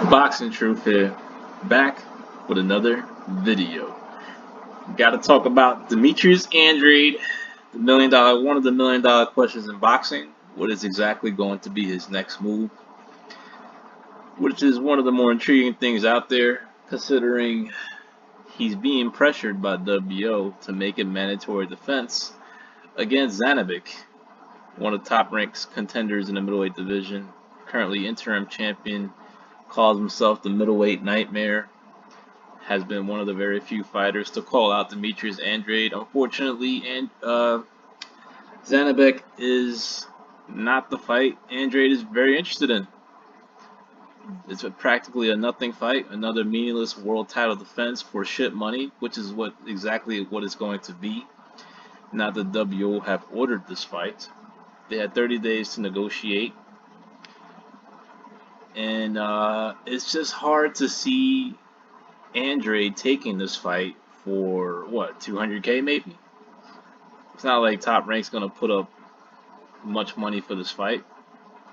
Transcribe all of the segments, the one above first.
Boxing Truth here, back with another video. Got to talk about Demetrius Andrade, one of the million dollar questions in boxing. What is exactly going to be his next move? Which is one of the more intriguing things out there, considering he's being pressured by WO to make a mandatory defense against Zanovic, one of the top ranked contenders in the middleweight division, currently interim champion, calls himself the middleweight nightmare, has been one of the very few fighters to call out Demetrius Andrade. Unfortunately, Zanovic is not the fight Andrade is very interested in. It's practically a nothing fight, another meaningless world title defense for shit money, which is exactly what it's going to be. Now the WO have ordered this fight. They had 30 days to negotiate. And it's just hard to see Andrade taking this fight for, what, 200K maybe? It's not like Top Rank's going to put up much money for this fight.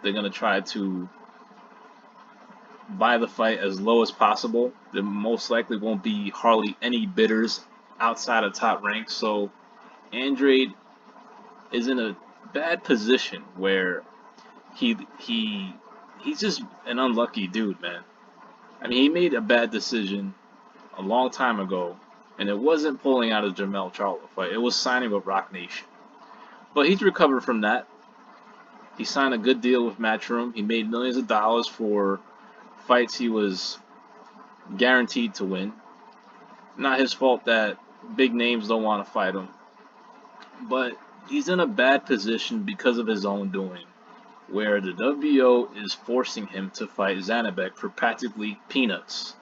They're going to try to buy the fight as low as possible. There most likely won't be hardly any bidders outside of Top Rank. So Andrade is in a bad position where he's just an unlucky dude, man. I mean, he made a bad decision a long time ago, and it wasn't pulling out of Jermell Charlo fight. It was signing with Rock Nation. But he's recovered from that. He signed a good deal with Matchroom. He made millions of dollars for fights he was guaranteed to win. Not his fault that big names don't want to fight him. But he's in a bad position because of his own doing, where the WO is forcing him to fight Zanovic for practically peanuts,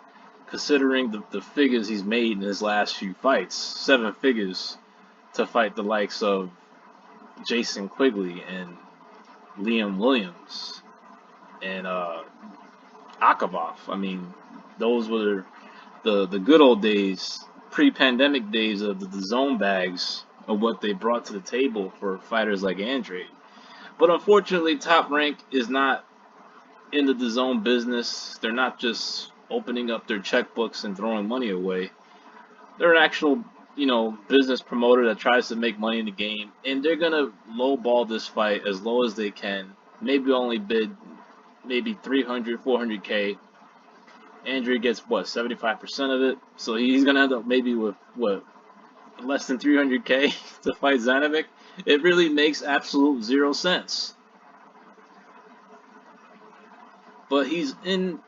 considering the figures he's made in his last few fights. 7 figures to fight the likes of Jason Quigley and Liam Williams and Akavov. I mean, those were the good old days, pre-pandemic days of the zone bags of what they brought to the table for fighters like Andrade. But unfortunately, Top Rank is not in the DAZN business. They're not just opening up their checkbooks and throwing money away. They're an actual, business promoter that tries to make money in the game, and they're gonna lowball this fight as low as they can. Maybe only bid maybe 300, 400K. Andrade gets 75% of it, so he's gonna end up maybe with less than 300K to fight Zanovic. It really makes absolute zero sense. But he's in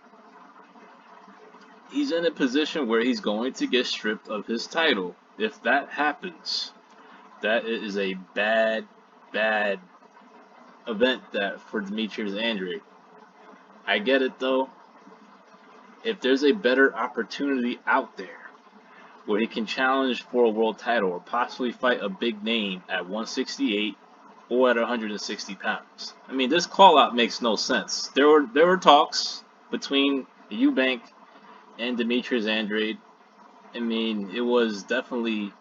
a position where he's going to get stripped of his title. If that happens, that is a bad event for Demetrius Andrade. I get it though. If there's a better opportunity out there where he can challenge for a world title or possibly fight a big name at 168 or at 160 pounds. I mean, this call-out makes no sense. There were talks between Eubank and Demetrius Andrade. I mean, it was definitely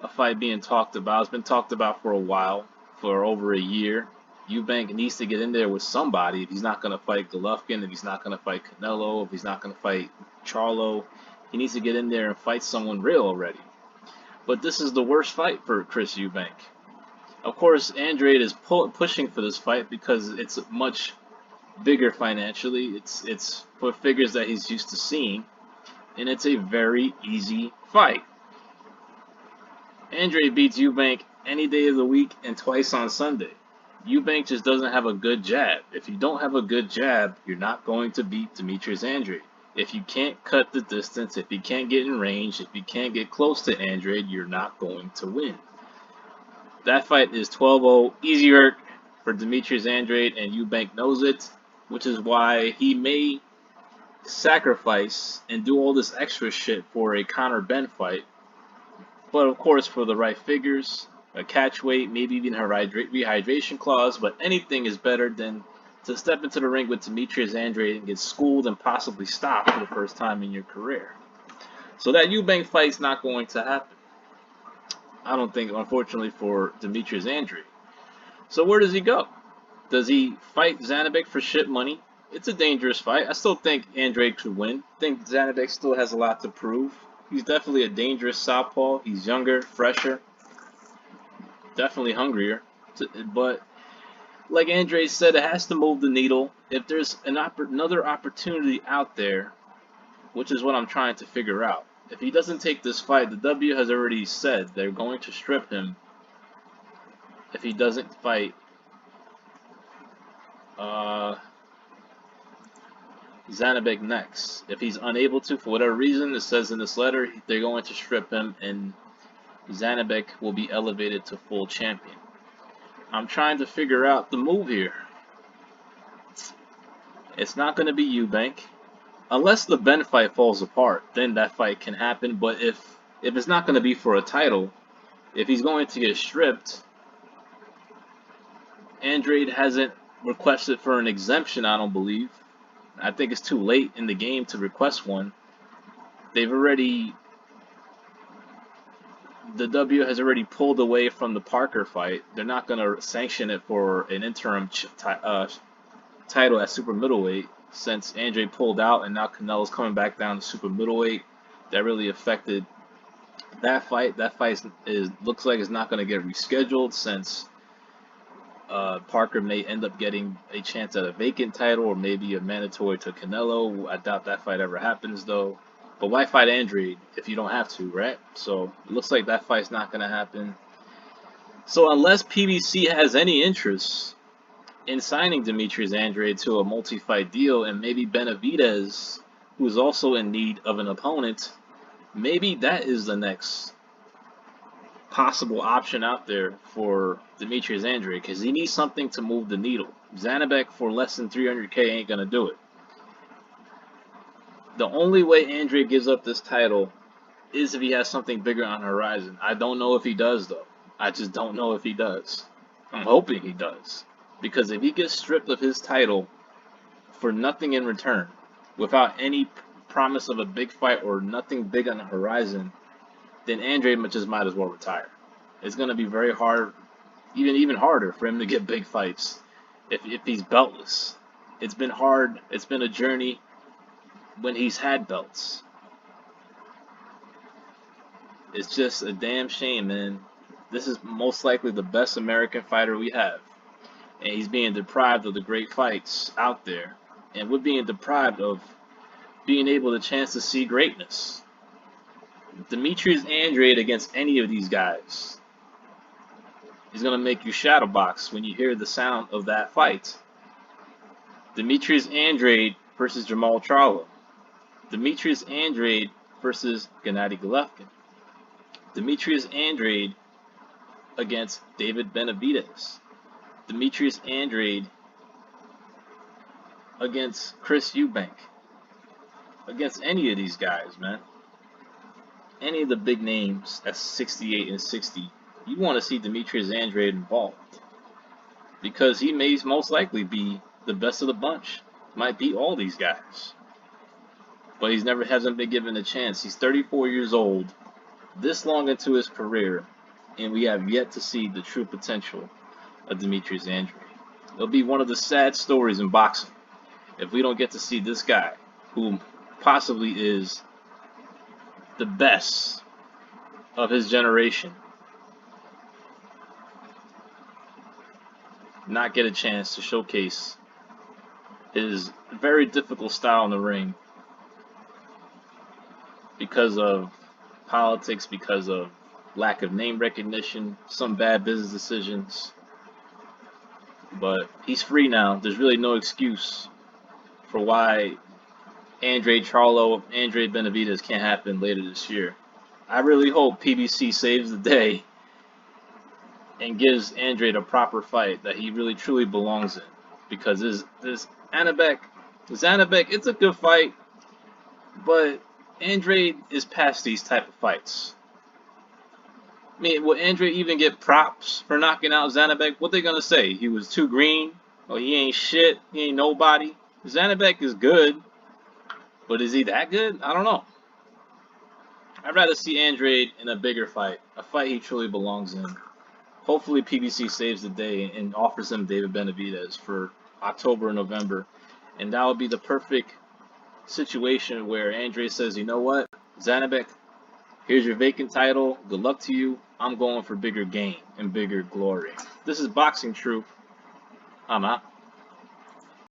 a fight being talked about. It's been talked about for a while, for over a year. Eubank needs to get in there with somebody if he's not going to fight Golovkin, if he's not going to fight Canelo, if he's not going to fight Charlo. He needs to get in there and fight someone real already. But this is the worst fight for Chris Eubank. Of course, Andrade is pushing for this fight because it's much bigger financially. It's for figures that he's used to seeing, and it's a very easy fight. Andrade beats Eubank any day of the week and twice on Sunday. Eubank just doesn't have a good jab. If you don't have a good jab, you're not going to beat Demetrius Andrade. If you can't cut the distance, if you can't get in range, if you can't get close to Andrade, you're not going to win. That fight is 12-0, easy work for Demetrius Andrade, and Eubank knows it, which is why he may sacrifice and do all this extra shit for a Conor Benn fight. But of course, for the right figures, a catch weight, maybe even a rehydration clause, but anything is better than to step into the ring with Demetrius Andrade and get schooled and possibly stopped for the first time in your career. So that Eubank fight's not going to happen, I don't think, unfortunately, for Demetrius Andrade. So where does he go? Does he fight Zanovic for shit money It's a dangerous fight. I still think Andrade could win. I think Zanabek still has a lot to prove. He's definitely a dangerous southpaw. He's younger, fresher, definitely hungrier. But like Andrade said, it has to move the needle. If there's another opportunity out there, which is what I'm trying to figure out. If he doesn't take this fight, the W has already said they're going to strip him if he doesn't fight uh, Zanabek next. If he's unable to, for whatever reason, it says in this letter, they're going to strip him and Zanabek will be elevated to full champion. I'm trying to figure out the move here. It's not going to be Eubank. Unless the Ben fight falls apart, then that fight can happen. But if it's not going to be for a title, if he's going to get stripped, Andrade hasn't requested for an exemption, I don't believe. I think it's too late in the game to request one. The W has already pulled away from the Parker fight. They're not going to sanction it for an interim title at super middleweight since Andrade pulled out and now Canelo's coming back down to super middleweight. That really affected that fight. That fight looks like it's not going to get rescheduled since Parker may end up getting a chance at a vacant title or maybe a mandatory to Canelo. I doubt that fight ever happens though. But why fight Andrade if you don't have to, right? So it looks like that fight's not going to happen. So unless PBC has any interest in signing Demetrius Andrade to a multi-fight deal and maybe Benavidez, who's also in need of an opponent, maybe that is the next possible option out there for Demetrius Andrade because he needs something to move the needle. Zanabek for less than 300K ain't going to do it. The only way Andrade gives up this title is if he has something bigger on the horizon. I don't know if he does, though. I just don't know if he does. I'm hoping he does. Because if he gets stripped of his title for nothing in return, without any promise of a big fight or nothing big on the horizon, then Andrade just might as well retire. It's going to be very hard, even harder for him to get big fights if he's beltless. It's been hard. It's been a journey when he's had belts. It's just a damn shame, man. This is most likely the best American fighter we have. And he's being deprived of the great fights out there. And we're being deprived of being able the chance to see greatness. Demetrius Andrade against any of these guys is going to make you shadowbox when you hear the sound of that fight. Demetrius Andrade versus Jamal Charlo. Demetrius Andrade versus Gennady Golovkin. Demetrius Andrade against David Benavidez. Demetrius Andrade against Chris Eubank. Against any of these guys, man. Any of the big names at 68 and 60, you want to see Demetrius Andrade involved. Because he may most likely be the best of the bunch. Might beat all these guys. But he hasn't been given a chance. He's 34 years old, this long into his career, and we have yet to see the true potential of Demetrius Andrade. It'll be one of the sad stories in boxing if we don't get to see this guy, who possibly is the best of his generation, not get a chance to showcase his very difficult style in the ring because of politics, because of lack of name recognition, some bad business decisions. But he's free now. There's really no excuse for why Andrade Charlo, Andrade Benavidez can't happen later this year. I really hope PBC saves the day and gives Andrade a proper fight that he really truly belongs in. Because this Zanabek, it's a good fight, but Andrade is past these type of fights. I mean, will Andrade even get props for knocking out Zanabek? What they gonna say? He was too green? Or he ain't shit? He ain't nobody? Zanabek is good, but is he that good? I don't know. I'd rather see Andrade in a bigger fight, a fight he truly belongs in. Hopefully PBC saves the day and offers him David Benavidez for October and November. And that would be the perfect situation where Andrade says, you know what, Zanabek, here's your vacant title. Good luck to you. I'm going for bigger gain and bigger glory. This is Boxing Truth. I'm out.